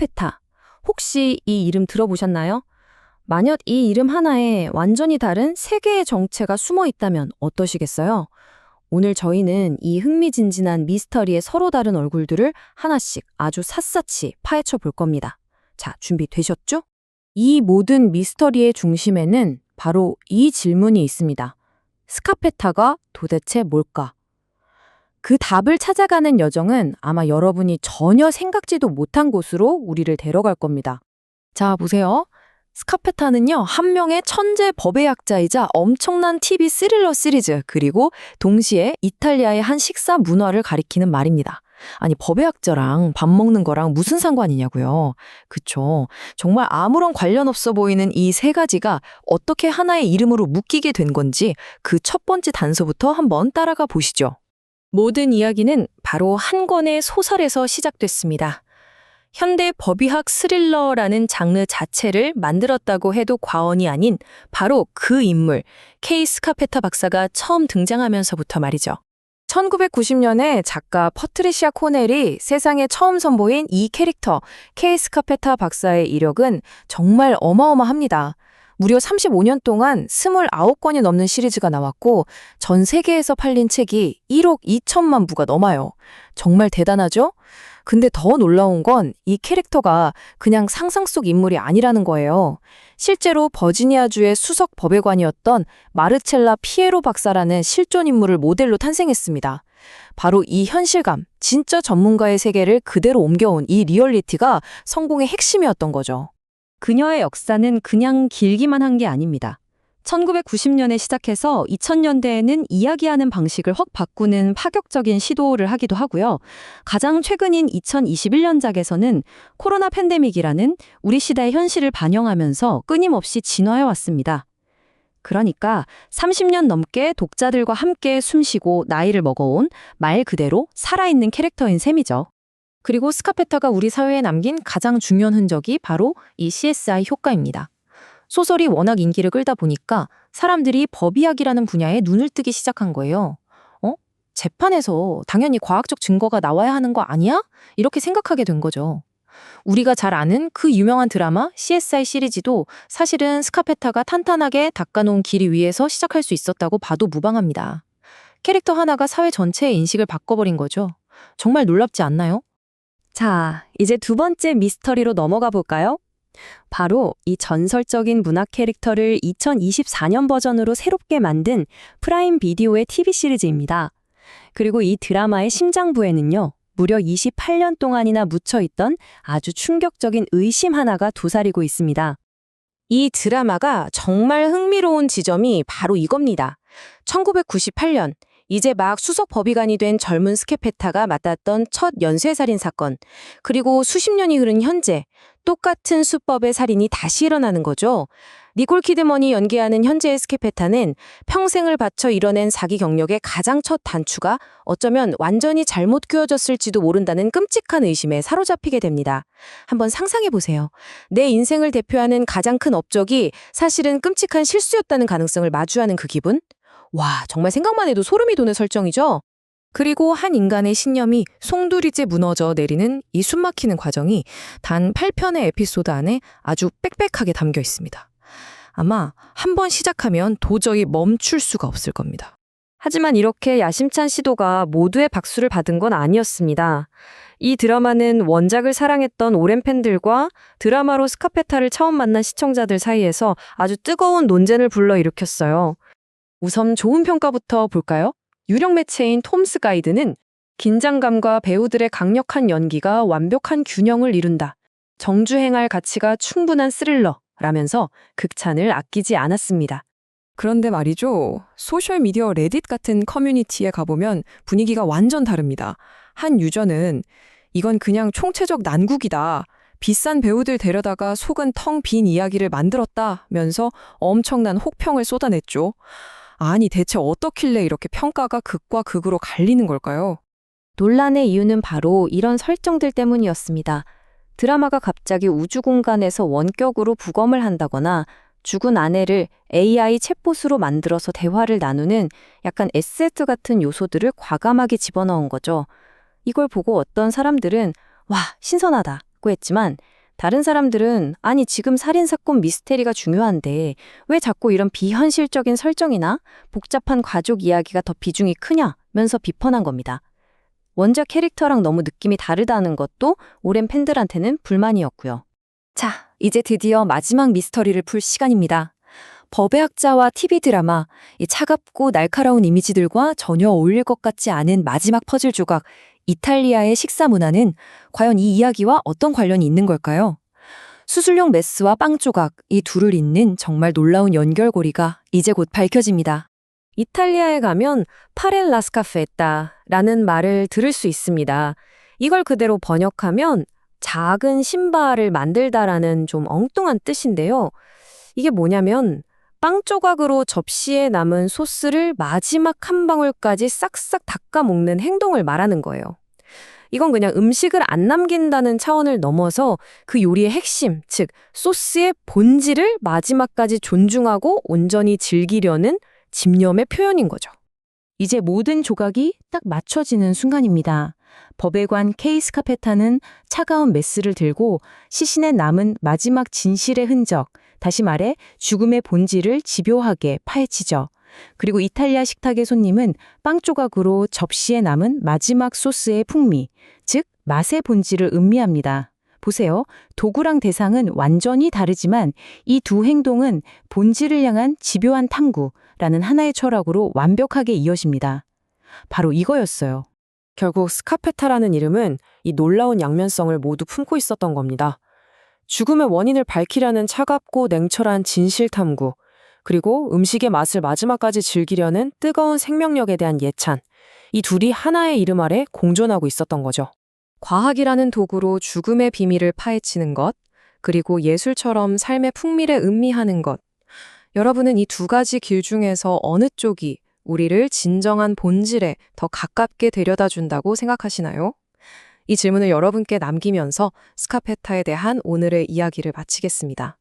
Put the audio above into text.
스카페타. 혹시 이 이름 들어보셨나요? 만약 이 이름 하나에 완전히 다른 세 개의 정체가 숨어 있다면 어떠시겠어요? 오늘 저희는 이 흥미진진한 미스터리의 서로 다른 얼굴들을 하나씩 아주 샅샅이 파헤쳐 볼 겁니다. 자, 준비되셨죠? 이 모든 미스터리의 중심에는 바로 이 질문이 있습니다. 스카페타가 도대체 뭘까? 그 답을 찾아가는 여정은 아마 여러분이 전혀 생각지도 못한 곳으로 우리를 데려갈 겁니다. 자, 보세요. 스카페타는요, 한 명의 천재 법의학자이자 엄청난 TV 스릴러 시리즈, 그리고 동시에 이탈리아의 한 식사 문화를 가리키는 말입니다. 아니, 법의학자랑 밥 먹는 거랑 무슨 상관이냐고요. 그쵸. 정말 아무런 관련 없어 보이는 이 세 가지가 어떻게 하나의 이름으로 묶이게 된 건지 그 첫 번째 단서부터 한번 따라가 보시죠. 모든 이야기는 바로 한 권의 소설에서 시작됐습니다. 현대 법의학 스릴러라는 장르 자체를 만들었다고 해도 과언이 아닌 바로 그 인물, 케이 스카페타 박사가 처음 등장하면서부터 말이죠. 1990년에 작가 퍼트리시아 코넬이 세상에 처음 선보인 이 캐릭터, 케이 스카페타 박사의 이력은 정말 어마어마합니다. 무려 35년 동안 29권이 넘는 시리즈가 나왔고 전 세계에서 팔린 책이 1억 2천만 부가 넘어요. 정말 대단하죠? 근데 더 놀라운 건 이 캐릭터가 그냥 상상 속 인물이 아니라는 거예요. 실제로 버지니아주의 수석 법외관이었던 마르첼라 피에로 박사라는 실존 인물을 모델로 탄생했습니다. 바로 이 현실감, 진짜 전문가의 세계를 그대로 옮겨온 이 리얼리티가 성공의 핵심이었던 거죠. 그녀의 역사는 그냥 길기만 한 게 아닙니다. 1990년에 시작해서 2000년대에는 이야기하는 방식을 확 바꾸는 파격적인 시도를 하기도 하고요. 가장 최근인 2021년작에서는 코로나 팬데믹이라는 우리 시대의 현실을 반영하면서 끊임없이 진화해왔습니다. 그러니까 30년 넘게 독자들과 함께 숨쉬고 나이를 먹어온 말 그대로 살아있는 캐릭터인 셈이죠. 그리고 스카페타가 우리 사회에 남긴 가장 중요한 흔적이 바로 이 CSI 효과입니다. 소설이 워낙 인기를 끌다 보니까 사람들이 법의학이라는 분야에 눈을 뜨기 시작한 거예요. 재판에서 당연히 과학적 증거가 나와야 하는 거 아니야? 이렇게 생각하게 된 거죠. 우리가 잘 아는 그 유명한 드라마 CSI 시리즈도 사실은 스카페타가 탄탄하게 닦아놓은 길 위에서 시작할 수 있었다고 봐도 무방합니다. 캐릭터 하나가 사회 전체의 인식을 바꿔버린 거죠. 정말 놀랍지 않나요? 자, 이제 두 번째 미스터리로 넘어가 볼까요? 바로 이 전설적인 문학 캐릭터를 2024년 버전으로 새롭게 만든 프라임 비디오의 TV 시리즈입니다. 그리고 이 드라마의 심장부에는요, 무려 28년 동안이나 묻혀있던 아주 충격적인 의심 하나가 도사리고 있습니다. 이 드라마가 정말 흥미로운 지점이 바로 이겁니다. 1998년, 이제 막 수석 법의관이 된 젊은 스카페타가 맡았던 첫 연쇄살인 사건, 그리고 수십 년이 흐른 현재, 똑같은 수법의 살인이 다시 일어나는 거죠. 니콜 키드먼이 연기하는 현재의 스카페타는 평생을 바쳐 이뤄낸 사기 경력의 가장 첫 단추가 어쩌면 완전히 잘못 끼워졌을지도 모른다는 끔찍한 의심에 사로잡히게 됩니다. 한번 상상해 보세요. 내 인생을 대표하는 가장 큰 업적이 사실은 끔찍한 실수였다는 가능성을 마주하는 그 기분? 와, 정말 생각만 해도 소름이 돋는 설정이죠? 그리고 한 인간의 신념이 송두리째 무너져 내리는 이 숨막히는 과정이 단 8편의 에피소드 안에 아주 빽빽하게 담겨 있습니다. 아마 한 번 시작하면 도저히 멈출 수가 없을 겁니다. 하지만 이렇게 야심찬 시도가 모두의 박수를 받은 건 아니었습니다. 이 드라마는 원작을 사랑했던 오랜 팬들과 드라마로 스카페타를 처음 만난 시청자들 사이에서 아주 뜨거운 논쟁을 불러일으켰어요. 우선 좋은 평가부터 볼까요? 유력 매체인 톰스 가이드는 긴장감과 배우들의 강력한 연기가 완벽한 균형을 이룬다. 정주행할 가치가 충분한 스릴러라면서 극찬을 아끼지 않았습니다. 그런데 말이죠. 소셜미디어 레딧 같은 커뮤니티에 가보면 분위기가 완전 다릅니다. 한 유저는 이건 그냥 총체적 난국이다. 비싼 배우들 데려다가 속은 텅 빈 이야기를 만들었다면서 엄청난 혹평을 쏟아냈죠. 아니, 대체 어떻길래 이렇게 평가가 극과 극으로 갈리는 걸까요? 논란의 이유는 바로 이런 설정들 때문이었습니다. 드라마가 갑자기 우주 공간에서 원격으로 부검을 한다거나 죽은 아내를 AI 챗봇으로 만들어서 대화를 나누는 약간 SF 같은 요소들을 과감하게 집어넣은 거죠. 이걸 보고 어떤 사람들은 와, 신선하다. 있다고 했지만 다른 사람들은 아니 지금 살인사건 미스테리가 중요한데 왜 자꾸 이런 비현실적인 설정이나 복잡한 가족 이야기가 더 비중이 크냐면서 비판한 겁니다. 원작 캐릭터랑 너무 느낌이 다르다는 것도 오랜 팬들한테는 불만이었고요. 자, 이제 드디어 마지막 미스터리를 풀 시간입니다. 법의 학자와 TV 드라마, 이 차갑고 날카로운 이미지들과 전혀 어울릴 것 같지 않은 마지막 퍼즐 조각, 이탈리아의 식사 문화는 과연 이 이야기와 어떤 관련이 있는 걸까요? 수술용 메스와 빵 조각, 이 둘을 잇는 정말 놀라운 연결고리가 이제 곧 밝혀집니다. 이탈리아에 가면 파렐라 스카페타라는 말을 들을 수 있습니다. 이걸 그대로 번역하면 작은 신발을 만들다라는 좀 엉뚱한 뜻인데요. 이게 뭐냐면 빵 조각으로 접시에 남은 소스를 마지막 한 방울까지 싹싹 닦아 먹는 행동을 말하는 거예요. 이건 그냥 음식을 안 남긴다는 차원을 넘어서 그 요리의 핵심, 즉 소스의 본질을 마지막까지 존중하고 온전히 즐기려는 집념의 표현인 거죠. 이제 모든 조각이 딱 맞춰지는 순간입니다. 법에 관 케이스 카페타는 차가운 메스를 들고 시신에 남은 마지막 진실의 흔적, 다시 말해 죽음의 본질을 집요하게 파헤치죠. 그리고 이탈리아 식탁의 손님은 빵 조각으로 접시에 남은 마지막 소스의 풍미, 즉 맛의 본질을 음미합니다. 보세요. 도구랑 대상은 완전히 다르지만 이 두 행동은 본질을 향한 집요한 탐구라는 하나의 철학으로 완벽하게 이어집니다. 바로 이거였어요. 결국 스카페타라는 이름은 이 놀라운 양면성을 모두 품고 있었던 겁니다. 죽음의 원인을 밝히려는 차갑고 냉철한 진실 탐구, 그리고 음식의 맛을 마지막까지 즐기려는 뜨거운 생명력에 대한 예찬, 이 둘이 하나의 이름 아래 공존하고 있었던 거죠. 과학이라는 도구로 죽음의 비밀을 파헤치는 것, 그리고 예술처럼 삶의 풍미를 음미하는 것. 여러분은 이 두 가지 길 중에서 어느 쪽이 우리를 진정한 본질에 더 가깝게 데려다 준다고 생각하시나요? 이 질문을 여러분께 남기면서 스카페타에 대한 오늘의 이야기를 마치겠습니다.